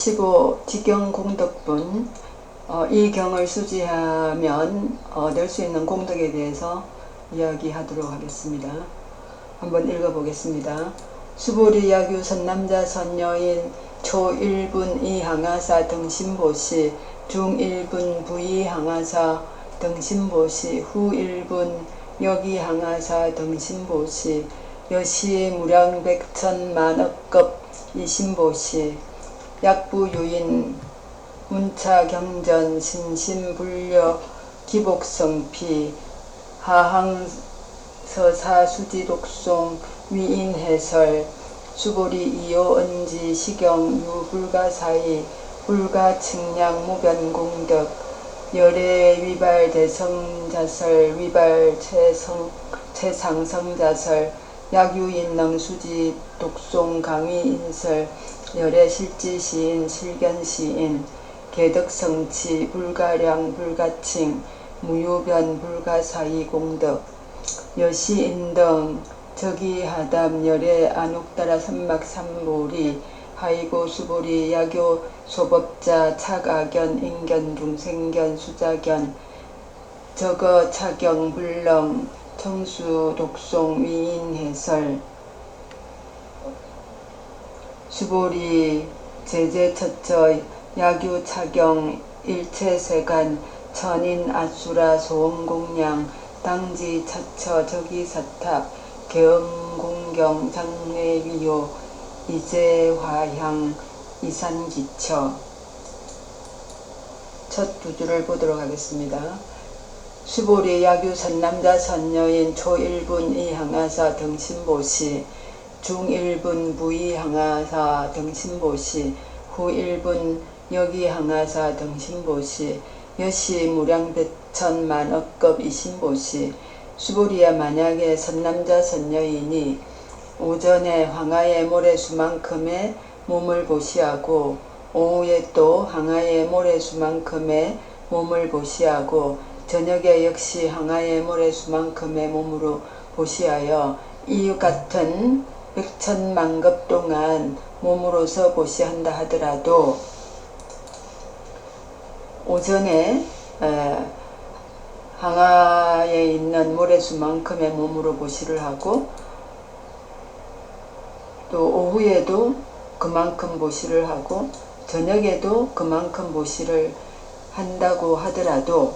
15 지경 공덕분. 이 경을 수지하면 얻을 수 있는 공덕에 대해서 이야기하도록 하겠습니다. 한번 읽어보겠습니다. 수보리 야규 선남자 선여인 초 1분 이항하사 등신보시 중 1분 부이항하사 등신보시 후 1분 여기항하사 등신보시 여시 무량백천 만억급 이신보시 약부유인 문차경전 신심불려 기복성피 하항서사수지독송 위인해설 수보리 이오은지 시경 유불가사이 불가측량 무변공덕 열애 위발 대성자설 위발 최상성자설 약유인능 수지 독송 강위인설 열애 실지시인 실견시인 개덕성치 불가량 불가칭 무유변 불가사이 공덕 여시인등 적이하담 열애 안옥따라 삼막삼보리 하이고 수보리 야교 소법자 착악견 인견 중생견 수자견 적어 차경 불렁 청수 독송 위인해설 수보리 제제처처 야규 차경 일체세간 천인 아수라 소원공양 당지 차처 적이사탑 계엄공경 장례위요 이제화향 이산기처. 첫 두 줄을 보도록 하겠습니다. 수보리 야규 선남자 선여인 초 1분 이항하사 등신보시 중 1분 부이항하사 등신보시 후 1분 여기항하사 등신보시 여시 무량백천 만억급 이신보시. 수보리야 만약에 선남자 선여인이 오전에 황하의 모래수만큼의 몸을 보시하고 오후에 또 황하의 모래수만큼의 몸을 보시하고 저녁에 역시 황하의 모래수만큼의 몸으로 보시하여 이 같은 백천만급 동안 몸으로서 보시한다 하더라도 오전에 항아에 있는 모래수만큼의 몸으로 보시를 하고 또 오후에도 그만큼 보시를 하고 저녁에도 그만큼 보시를 한다고 하더라도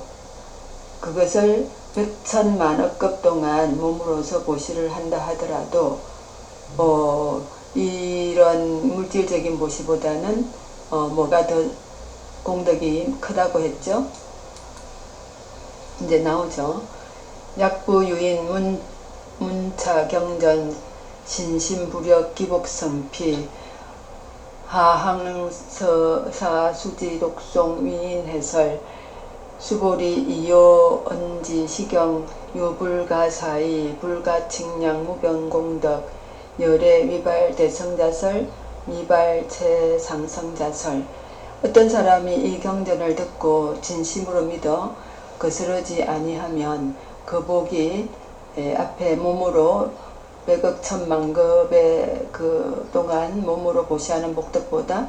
그것을 백천만억급 동안 몸으로서 보시를 한다 하더라도 이런 물질적인 보시보다는 뭐가 더 공덕이 크다고 했죠? 이제 나오죠. 약부유인 문차경전 신심부력 기복성피 하항서사수지독송 위인해설 수보리 이오언지 시경 유불가사이 불가측량 무변공덕 열애 위발 대성자설 미발 최상성자설. 어떤 사람이 이 경전을 듣고 진심으로 믿어 거스르지 아니하면 그 복이 앞에 몸으로 백억 천만급의 그 동안 몸으로 보시하는 복덕보다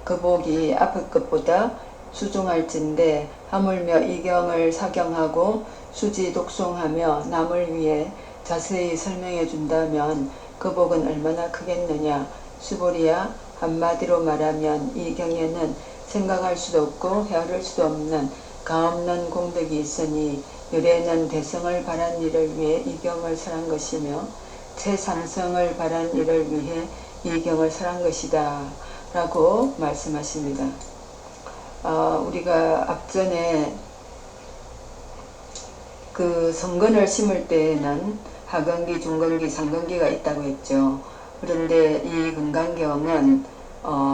그 복이 앞의 것보다 수중할진데 하물며 이 경을 사경하고 수지 독송하며 남을 위해 자세히 설명해 준다면 그 복은 얼마나 크겠느냐. 수보리야 한마디로 말하면 이 경에는 생각할 수도 없고 헤아릴 수도 없는 가없는 공덕이 있으니 열애는 대성을 바란 일을 위해 이 경을 설한 것이며 최상성을 바란 일을 위해 이 경을 설한 것이다 라고 말씀하십니다. 우리가 앞전에 그 성근을 심을 때에는 하근기, 중근기, 상근기가 있다고 했죠. 그런데 이 금강경은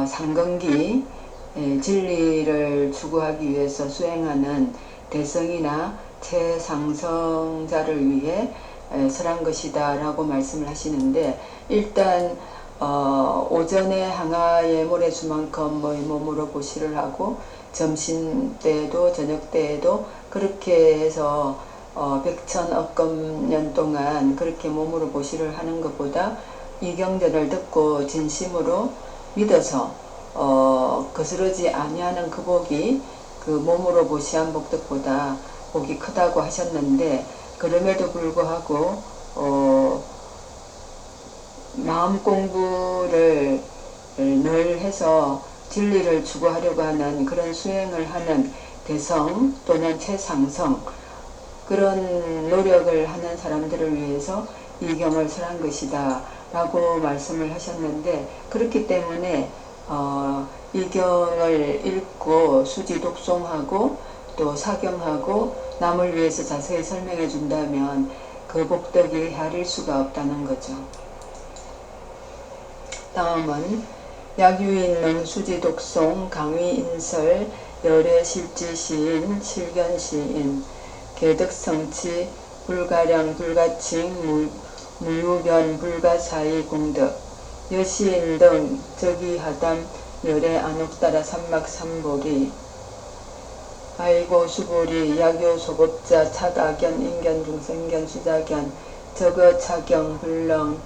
상근기 진리를 추구하기 위해서 수행하는 대성이나 최상성자를 위해 설한 것이다 라고 말씀을 하시는데, 일단 오전에 항아의 모래수만큼의 몸으로 보시를 하고 점심때에도 저녁때에도 그렇게 해서 백천억급 년 동안 그렇게 몸으로 보시를 하는 것보다 이 경전을 듣고 진심으로 믿어서 거스르지 아니하는 그 복이 그 몸으로 보시한 복덕보다 복이 크다고 하셨는데, 그럼에도 불구하고 마음 공부를 늘 해서 진리를 추구하려고 하는 그런 수행을 하는 대성 또는 최상성, 그런 노력을 하는 사람들을 위해서 이 경을 설한 것이다 라고 말씀을 하셨는데, 그렇기 때문에 이 경을 읽고 수지 독송하고 또 사경하고 남을 위해서 자세히 설명해 준다면 그 복덕이 헤아릴 수가 없다는 거죠. 다음은 약유있는 수지 독송 강위인설 열애실지시인 실견시인 개덕성치 불가량 불가칭 무유변 불가사의 공덕 여시인 등 적이하담 열애 안옥따라 삼막삼보리 아이고 수보리 약요 소법자 착악견 인견 중생견 수자견 적어 차경 불렁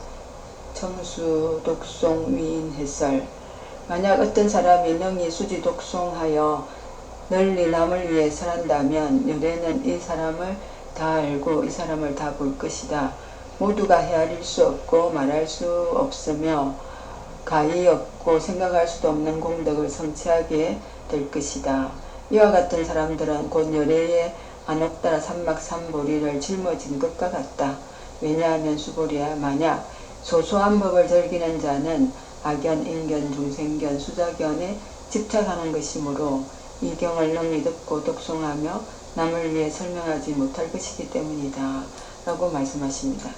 청수 독송 위인 해설. 만약 어떤 사람이 능히 수지 독송하여 널리 남을 위해 설한다면 열애는 이 사람을 다 알고 이 사람을 다 볼 것이다. 모두가 헤아릴 수 없고 말할 수 없으며 가히 없고 생각할 수도 없는 공덕을 성취하게 될 것이다. 이와 같은 사람들은 곧 열애의 안옥따라 삼막삼보리를 짊어진 것과 같다. 왜냐하면 수보리야, 만약 소소한 법을 즐기는 자는 악견, 인견, 중생견, 수자견에 집착하는 것이므로 이 경을 능히 듣고 독송하며 남을 위해 설명하지 못할 것이기 때문이다 라고 말씀하십니다.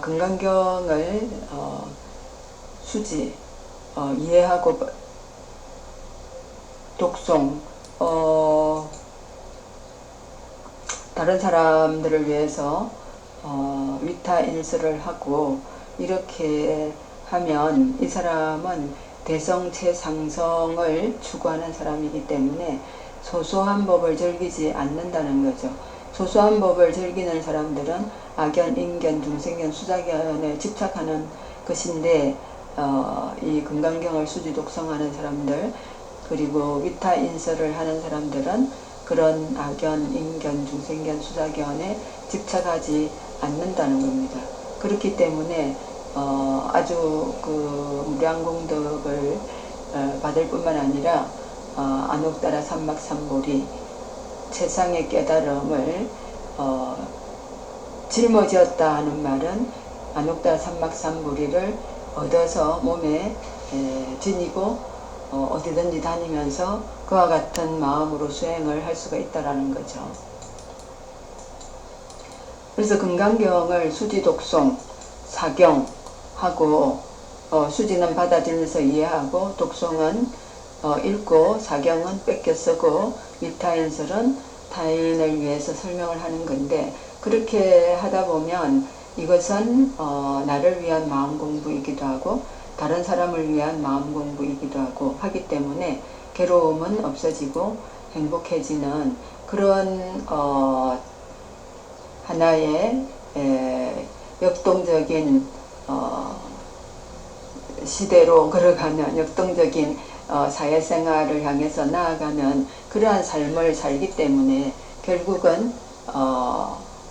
금강경을 수지 이해하고 독송 다른 사람들을 위해서 위타 인설을 하고 이렇게 하면 이 사람은 대성 최상성을 추구하는 사람이기 때문에 소소한 법을 즐기지 않는다는 거죠. 소소한 법을 즐기는 사람들은 악견, 인견, 중생견, 수자견에 집착하는 것인데 이 금강경을 수지 독성하는 사람들 그리고 위타 인설을 하는 사람들은 그런 악견, 인견, 중생견, 수자견에 집착하지 않는다는 겁니다. 그렇기 때문에 아주 그 무량공덕을 받을 뿐만 아니라 안옥따라 삼막삼보리 최상의 깨달음을 짊어지었다 하는 말은 안옥따라 삼막삼보리를 얻어서 몸에 지니고 어디든지 다니면서 그와 같은 마음으로 수행을 할 수가 있다라는 거죠. 그래서 금강경을 수지 독송, 사경하고 수지는 받아들면서 이해하고 독송은 읽고 사경은 뺏겨 쓰고 위타인설은 타인을 위해서 설명을 하는 건데, 그렇게 하다 보면 이것은 나를 위한 마음 공부이기도 하고 다른 사람을 위한 마음 공부이기도 하고 하기 때문에 괴로움은 없어지고 행복해지는 그런 하나의 역동적인 시대로 걸어가는 역동적인 사회생활을 향해서 나아가는 그러한 삶을 살기 때문에 결국은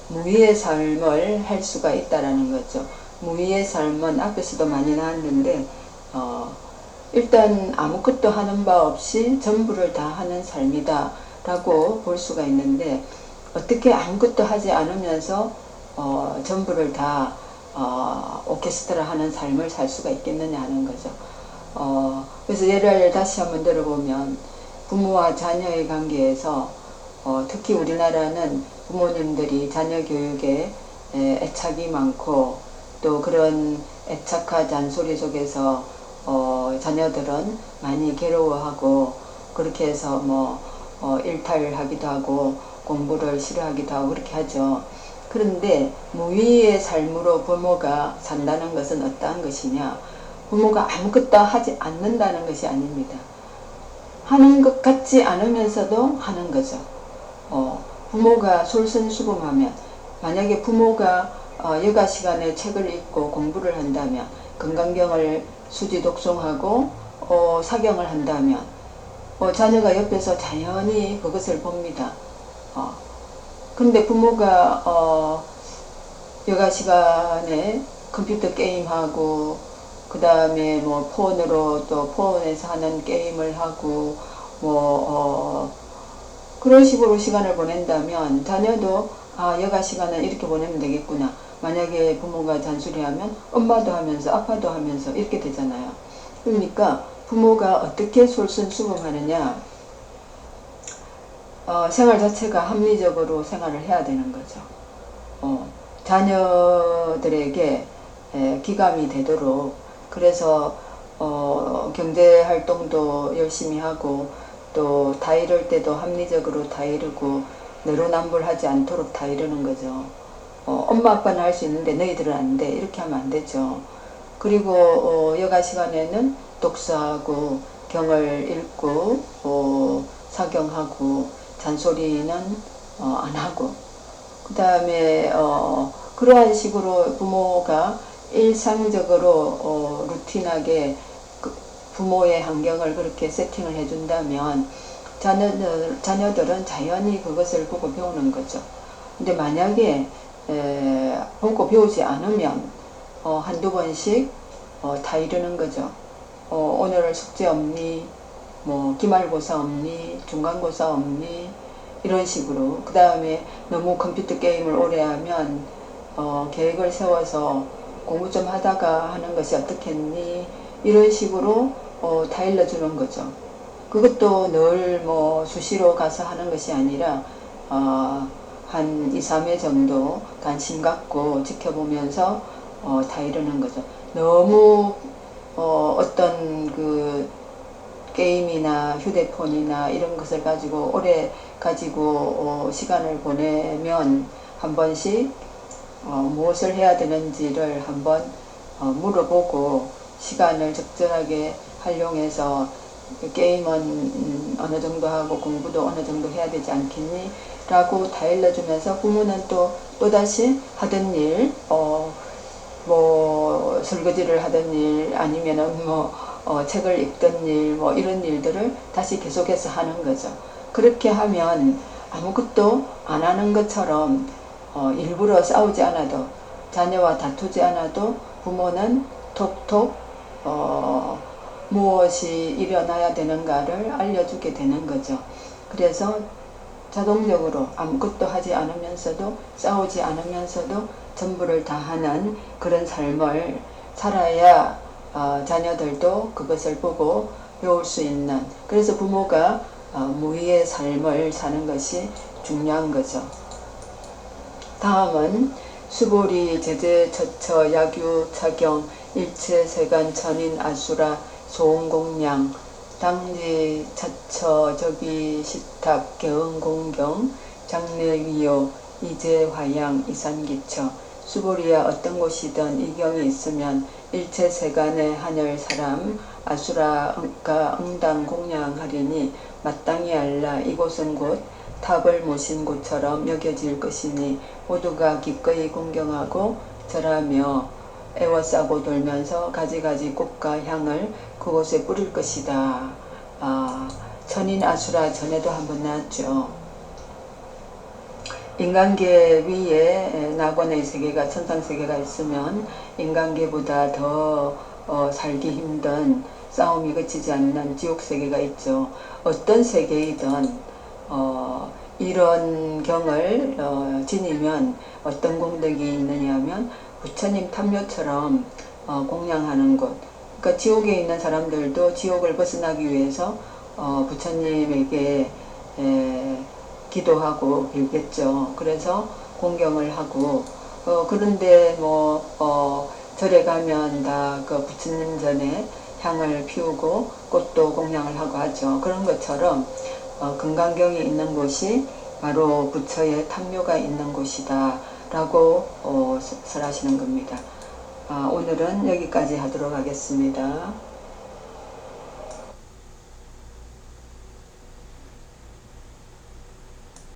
무위의 삶을 할 수가 있다라는 거죠. 무위의 삶은 앞에서도 많이 나왔는데 일단 아무것도 하는 바 없이 전부를 다 하는 삶이다 라고 볼 수가 있는데, 어떻게 아무것도 하지 않으면서 전부를 다 오케스트라 하는 삶을 살 수가 있겠느냐 하는 거죠. 그래서 예를 다시 한번 들어보면 부모와 자녀의 관계에서 특히 우리나라는 부모님들이 자녀 교육에 애착이 많고 또 그런 애착과 잔소리 속에서 자녀들은 많이 괴로워하고 그렇게 해서 일탈하기도 하고 공부를 싫어하기도 하고 그렇게 하죠. 그런데 무위의 삶으로 부모가 산다는 것은 어떠한 것이냐? 부모가 아무것도 하지 않는다는 것이 아닙니다. 하는 것 같지 않으면서도 하는 거죠. 부모가 솔선수범하면, 만약에 부모가 여가 시간에 책을 읽고 공부를 한다면 금강경을 수지 독송하고 사경을 한다면 자녀가 옆에서 자연히 그것을 봅니다. 근데 부모가 여가 시간에 컴퓨터 게임하고 그 다음에 뭐 폰으로 또 폰에서 하는 게임을 하고 그런 식으로 시간을 보낸다면 자녀도 여가 시간은 이렇게 보내면 되겠구나. 만약에 부모가 잔소리하면 엄마도 하면서 아빠도 하면서 이렇게 되잖아요. 그러니까 부모가 어떻게 솔선수범하느냐, 생활 자체가 합리적으로 생활을 해야 되는 거죠. 자녀들에게 기감이 되도록. 그래서 경제활동도 열심히 하고 또 다 이룰 때도 합리적으로 다 이루고 내로남불하지 않도록 다 이루는 거죠. 엄마 아빠는 할 수 있는데 너희들은 안 돼, 이렇게 하면 안 되죠. 그리고 여가 시간에는 독서하고 경을 읽고 사경하고 잔소리는 안 하고, 그 다음에 그러한 식으로 부모가 일상적으로 루틴하게 부모의 환경을 그렇게 세팅을 해준다면 자녀들은 자연히 그것을 보고 배우는 거죠. 근데 만약에 보고 배우지 않으면 한두 번씩 다 이러는 거죠. 오늘 숙제 없니? 뭐 기말고사 없니? 중간고사 없니? 이런 식으로. 그 다음에 너무 컴퓨터 게임을 오래 하면 계획을 세워서 공부 좀 하다가 하는 것이 어떻겠니? 이런 식으로 다 일러주는 거죠. 그것도 늘 뭐 수시로 가서 하는 것이 아니라 한 2, 3회 정도 관심 갖고 지켜보면서 다 이러는 거죠. 너무 어떤 그 게임이나 휴대폰이나 이런 것을 가지고 오래 가지고 시간을 보내면 한 번씩 무엇을 해야 되는지를 한번 물어보고 시간을 적절하게 활용해서 게임은 어느 정도 하고 공부도 어느 정도 해야 되지 않겠니? 라고 다 일러주면서 부모는 또다시 하던 일, 뭐 설거지를 하던 일 아니면은 책을 읽던 일, 이런 일들을 다시 계속해서 하는 거죠. 그렇게 하면 아무것도 안 하는 것처럼 일부러 싸우지 않아도, 자녀와 다투지 않아도 부모는 톡톡 무엇이 일어나야 되는가를 알려주게 되는 거죠. 그래서 자동적으로 아무것도 하지 않으면서도 싸우지 않으면서도 전부를 다 하는 그런 삶을 살아야 자녀들도 그것을 보고 배울 수 있는, 그래서 부모가 무위의 삶을 사는 것이 중요한 거죠. 다음은 수보리 제제 처처 야규 차경 일체 세간 천인 아수라 소음공량 당지 차처 적이 시탑 개응공경 장례위요 이제화양 이산기처. 수보리야 어떤 곳이든 이경이 있으면 일체 세간의 하늘 사람 아수라가 응당 공양하리니 마땅히 알라. 이곳은 곧 탑을 모신 곳처럼 여겨질 것이니 모두가 기꺼이 공경하고 절하며 애워싸고 돌면서 가지가지 꽃과 향을 그곳에 뿌릴 것이다. 천인 아수라 전에도 한번 나왔죠. 인간계 위에 낙원의 세계가, 천상세계가 있으면 인간계보다 더 살기 힘든, 싸움이 그치지 않는 지옥세계가 있죠. 어떤 세계이든 이런 경을 지니면 어떤功德이 있느냐 하면 부처님 탐묘처럼 공양하는 곳. 그러니까 지옥에 있는 사람들도 지옥을 벗어나기 위해서 부처님에게 기도하고 빌겠죠. 그래서 공경을 하고 그런데 절에 가면 다 그 부처님 전에 향을 피우고 꽃도 공양을 하고 하죠. 그런 것처럼 금강경이 있는 곳이 바로 부처의 탐묘가 있는 곳이다 라고 설하시는 겁니다. 오늘은 여기까지 하도록 하겠습니다.